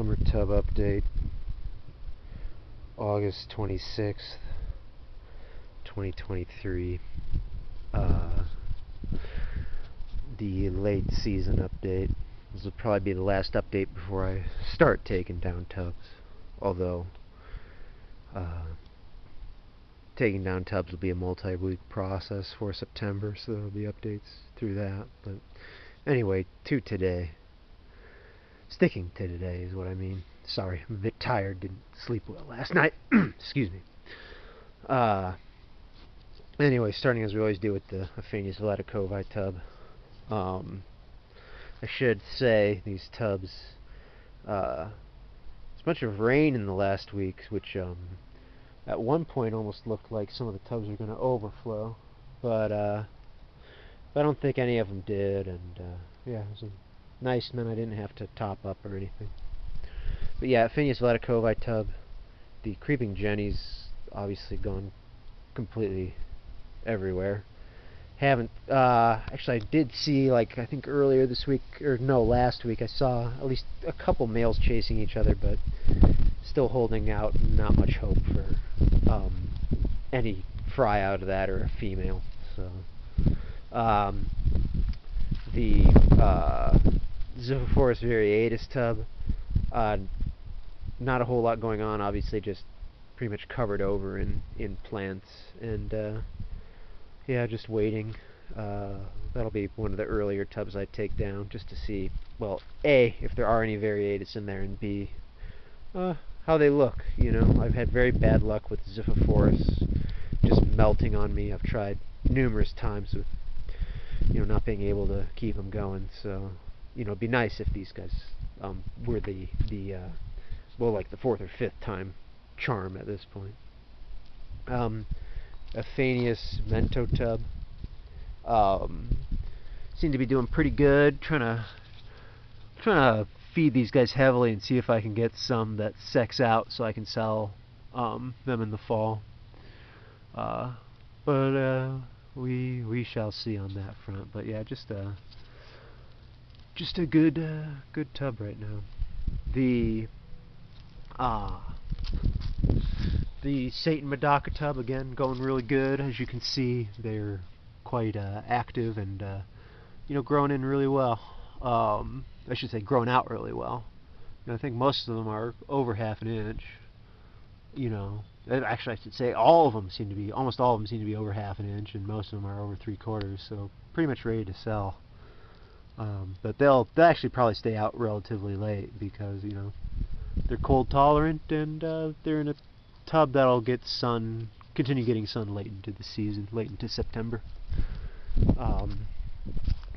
Summer tub update, August 26th, 2023. The late season update. This will probably be the last update before I start taking down tubs. Although, taking down tubs will be a multi-week process for September, so there will be updates through that. But anyway, to today. Sticking to today is what I mean. Sorry, I'm a bit tired, didn't sleep well last night. Excuse me. Anyway, starting as we always do with the 26.viii tub. I should say these tubs, there's a bunch of rain in the last week, which at one point almost looked like some of the tubs were going to overflow, but I don't think any of them did, and yeah, it was nice, and then I didn't have to top up or anything. But yeah, 26.viii tub, the creeping Jenny's obviously gone completely everywhere. Haven't, actually I did see, like, I think earlier this week, or no, last week, I saw at least a couple males chasing each other, but still holding out, not much hope for any fry out of that or a female. So, the Ziphophorus variatus tub, not a whole lot going on, obviously just pretty much covered over in plants, and yeah, just waiting. That'll be one of the earlier tubs I take down, just to see, well, A, if there are any variatus in there, and B, how they look. You know, I've had very bad luck with Ziphophorus just melting on me. I've tried numerous times with, you know, not being able to keep them going. So, you know, it'd be nice if these guys were the well, like the fourth or fifth time charm at this point. Aphanius mento tub seem to be doing pretty good. Trying to feed these guys heavily and see if I can get some that sex out so I can sell them in the fall. But we shall see on that front. But yeah, just a good tub right now. The Satan Medaka tub, again, going really good. As you can see, they're quite active and you know, growing in really well. I should say growing out really well. And I think most of them are over half an inch. You know, actually I should say almost all of them seem to be over half an inch, and most of them are over 3/4. So pretty much ready to sell. But they'll actually probably stay out relatively late because, you know, they're cold tolerant, and they're in a tub that'll get sun, continue getting sun late into the season, late into September.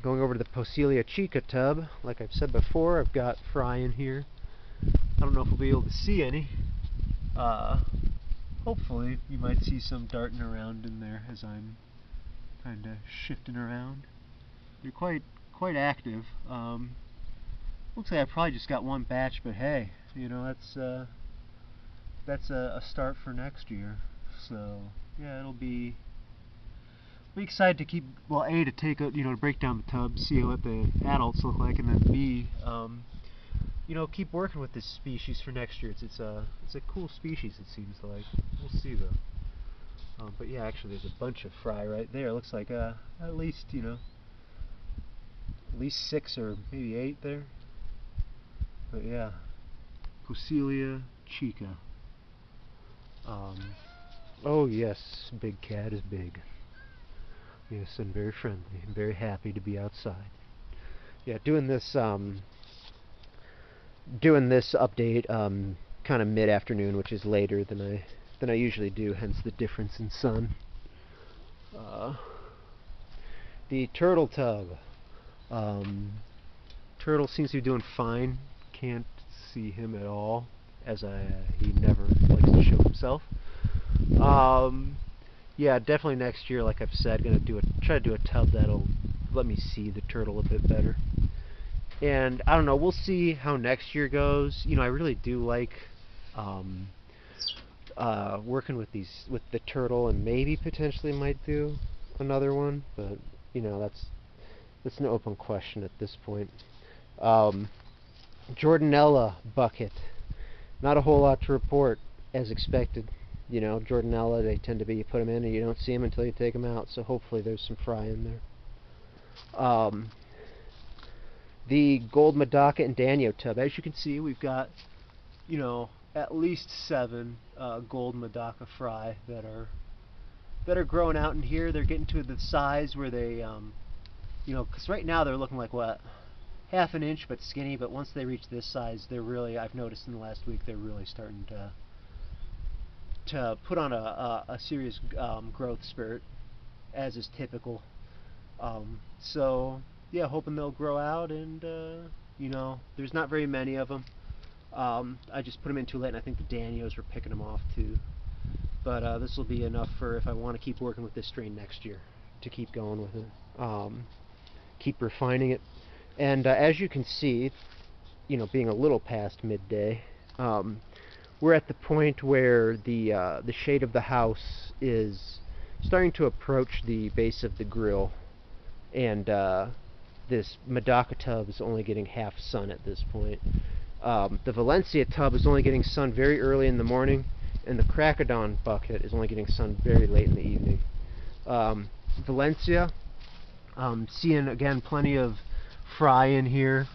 Going over to the Poecilia chica tub, like I've said before, I've got fry in here. I don't know if we'll be able to see any. Hopefully you might see some darting around in there as I'm kind of shifting around. They're quite active. Looks like I probably just got one batch, but hey, you know, that's a start for next year. So yeah, it'll be excited to keep, well, A, to take a, you know, to break down the tub, see what the adults look like, and then B, you know, keep working with this species for next year. It's a cool species, it seems like. We'll see though. But yeah, actually there's a bunch of fry right there. It looks like at least, you know, at least 6 or maybe 8 there. But yeah, Poecilia chica. Oh yes, Big Cat is big. Yes, and very friendly, and very happy to be outside. Yeah, doing this update kind of mid-afternoon, which is later than I usually do, hence the difference in sun. The turtle tub. Turtle seems to be doing fine. Can't see him at all, as he never likes to show himself. Yeah, definitely next year, like I've said, gonna try to do a tub that'll let me see the turtle a bit better. And I don't know, we'll see how next year goes. You know, I really do like working with the turtle, and maybe potentially might do another one, but you know, that's an open question at this point. Jordanella bucket. Not a whole lot to report, as expected. You know, Jordanella, they tend to be, you put them in and you don't see them until you take them out, so hopefully there's some fry in there. The gold Medaka and Danio tub. As you can see, we've got, you know, at least 7 gold Medaka fry that are growing out in here. They're getting to the size where they, you know, because right now they're looking like what? Half an inch but skinny, but once they reach this size, they're really, I've noticed in the last week, they're really starting to put on a serious growth spurt, as is typical. So yeah, hoping they'll grow out, and you know, there's not very many of them. I just put them in too late, and I think the Danios were picking them off too. But this will be enough for if I want to keep working with this strain next year, to keep going with it, keep refining it. And as you can see, you know, being a little past midday, we're at the point where the shade of the house is starting to approach the base of the grill, and this Medaka tub is only getting half sun at this point. The Valencia tub is only getting sun very early in the morning, and the Cracodon bucket is only getting sun very late in the evening. Valencia, seeing again plenty of fry in here.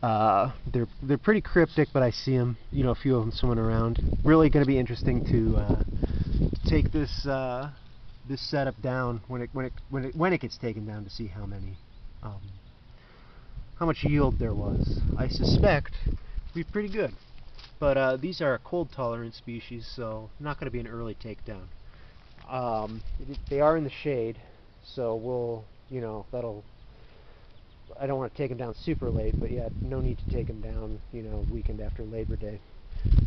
They're pretty cryptic, but I see them. You know, a few of them swimming around. Really going to be interesting to take this this setup down when it gets taken down, to see how many, how much yield there was. I suspect it'll be pretty good, but these are a cold tolerant species, so not going to be an early takedown. They are in the shade, so we'll, you know, that'll. I don't want to take them down super late, but yeah, no need to take them down, you know, weekend after Labor Day.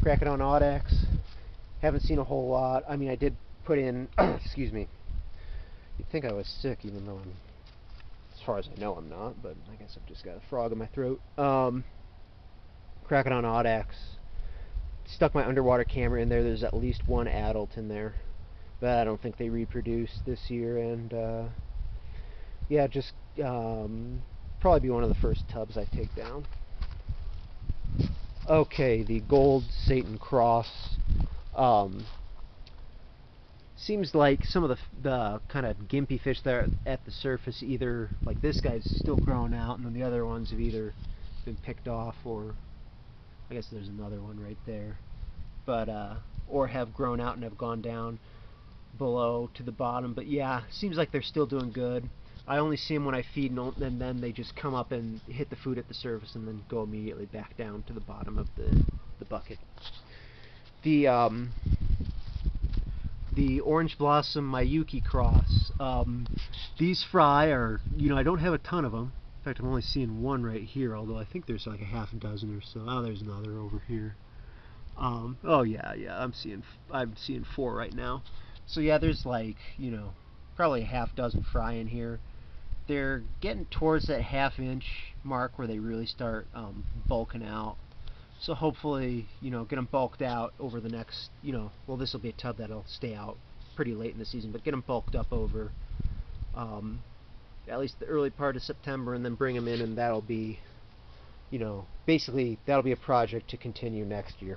Cracodon audax, haven't seen a whole lot. I mean, I did put in, excuse me, you'd think I was sick, even though I'm, as far as I know, I'm not, but I guess I've just got a frog in my throat. Cracodon audax, stuck my underwater camera in there. There's at least 1 adult in there, but I don't think they reproduced this year, and yeah, just probably be one of the first tubs I take down. Okay, the gold Satan cross. Seems like some of the kind of gimpy fish there at the surface, either like this guy's still growing out, and then the other ones have either been picked off, or I guess there's another one right there, but or have grown out and have gone down below to the bottom. But yeah, seems like they're still doing good. I only see them when I feed, and then they just come up and hit the food at the surface and then go immediately back down to the bottom of the bucket. The orange blossom Miyuki cross. These fry are, you know, I don't have a ton of them. In fact, I'm only seeing 1 right here, although I think there's like a half a dozen or so. Oh, there's another over here. Oh yeah, I'm seeing 4 right now. So yeah, there's like, you know, probably a half dozen fry in here. They're getting towards that half-inch mark where they really start bulking out. So hopefully, you know, get them bulked out over the next, you know, well, this will be a tub that'll stay out pretty late in the season, but get them bulked up over at least the early part of September, and then bring them in, and that'll be, you know, basically that'll be a project to continue next year.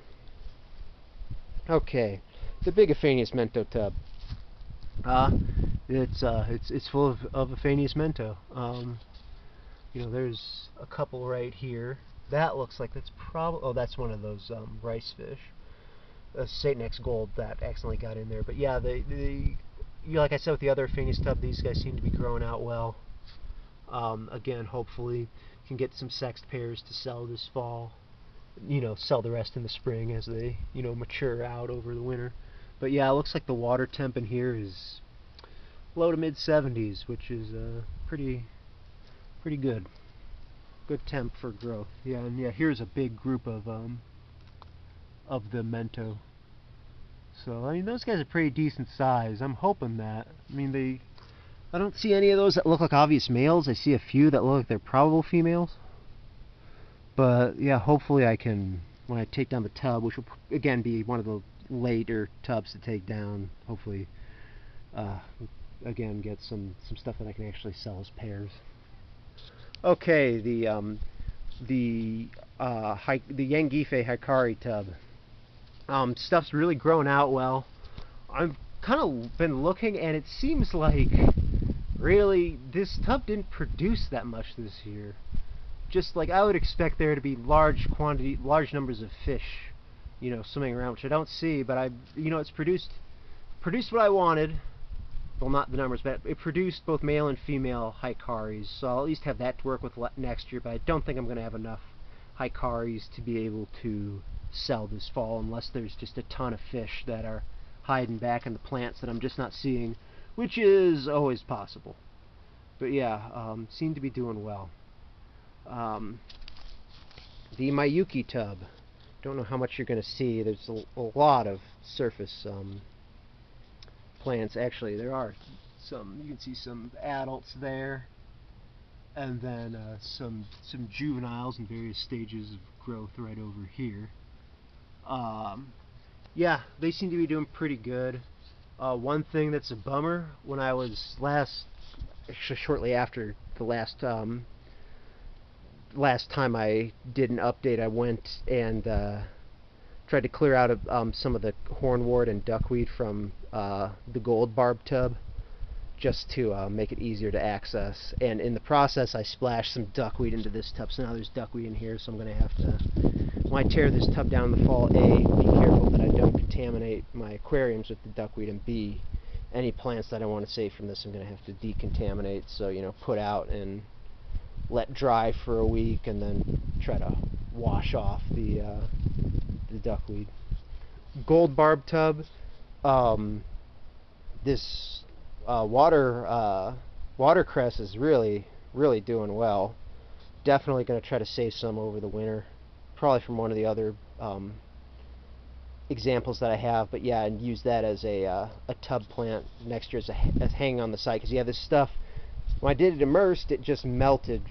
Okay, the big Aphanius mento tub. It's full of Aphanius mento. You know, there's a couple right here. That looks like that's probably, oh, that's one of those rice fish. Satan X Gold that accidentally got in there. But yeah, you know, like I said with the other Aphanius tub, these guys seem to be growing out well. Again, hopefully can get some sexed pairs to sell this fall. You know, sell the rest in the spring as they, you know, mature out over the winter. But yeah, it looks like the water temp in here is low to mid 70s, which is pretty good. Good temp for growth. Yeah, and yeah, here's a big group of the mento. So I mean, those guys are pretty decent size. I'm hoping that. I mean, I don't see any of those that look like obvious males. I see a few that look like they're probable females. But yeah, hopefully I can, when I take down the tub, which will again be one of the later tubs to take down, hopefully again get some stuff that I can actually sell as pairs. Okay, the the Yangife Hikari tub. Stuff's really grown out well. I've kind of been looking, and it seems like really this tub didn't produce that much this year. Just like I would expect there to be large numbers of fish, swimming around, which I don't see. But it's produced what I wanted. Well, not the numbers, but it produced both male and female Hikaris, so I'll at least have that to work with next year. But I don't think I'm going to have enough Hikaris to be able to sell this fall, unless there's just a ton of fish that are hiding back in the plants that I'm just not seeing, which is always possible. But yeah, seem to be doing well. The Miyuki tub. Don't know how much you're going to see. There's a lot of surface plants. Actually, there are some. You can see some adults there, and then some juveniles in various stages of growth right over here. Yeah, they seem to be doing pretty good. One thing that's a bummer, when I was shortly after the last time I did an update, I went and tried to clear out some of the hornwort and duckweed from the gold barb tub, just to make it easier to access. And in the process, I splashed some duckweed into this tub, so now there's duckweed in here. So I'm going to have to, when I tear this tub down in the fall, A, be careful that I don't contaminate my aquariums with the duckweed, and B, any plants that I want to save from this I'm going to have to decontaminate. So, put out and let dry for a week, and then try to wash off the duckweed. Gold barb tub. This watercress is really doing well. Definitely going to try to save some over the winter, probably from one of the other examples that I have. But yeah, and use that as a tub plant next year as hanging on the side, because yeah, this stuff, when I did it immersed, it just melted,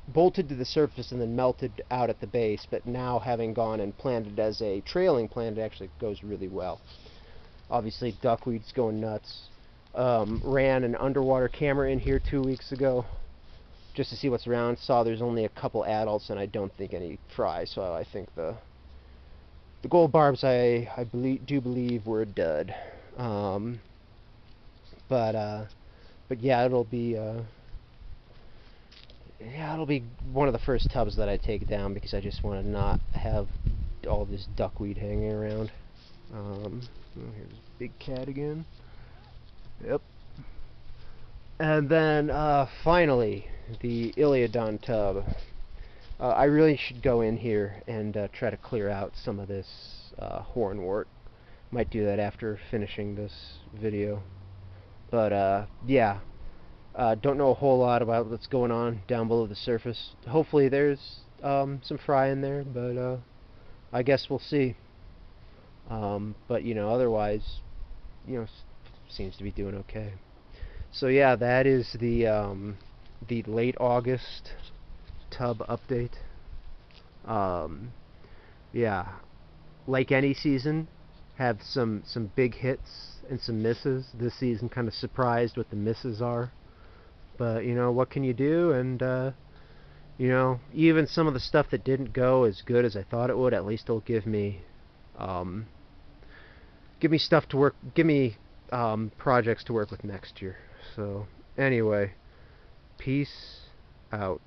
bolted to the surface and then melted out at the base. But now, having gone and planted as a trailing plant, it actually goes really well. Obviously, duckweed's going nuts. Ran an underwater camera in here 2 weeks ago just to see what's around. Saw there's only a couple adults, and I don't think any fry. So I think the gold barbs I do believe were a dud. But yeah, it'll be one of the first tubs that I take down, because I just want to not have all this duckweed hanging around. Here's Big Cat again. Yep. And then finally, the Iliodon tub. I really should go in here and try to clear out some of this hornwort. Might do that after finishing this video. But yeah, don't know a whole lot about what's going on down below the surface. Hopefully there's some fry in there, but I guess we'll see. But otherwise, seems to be doing okay. So yeah, that is the late August tub update. Yeah, like any season, have some big hits and some misses. This season, kind of surprised what the misses are. But what can you do? And even some of the stuff that didn't go as good as I thought it would, at least it'll give me stuff to work, give me projects to work with next year. So anyway, peace out.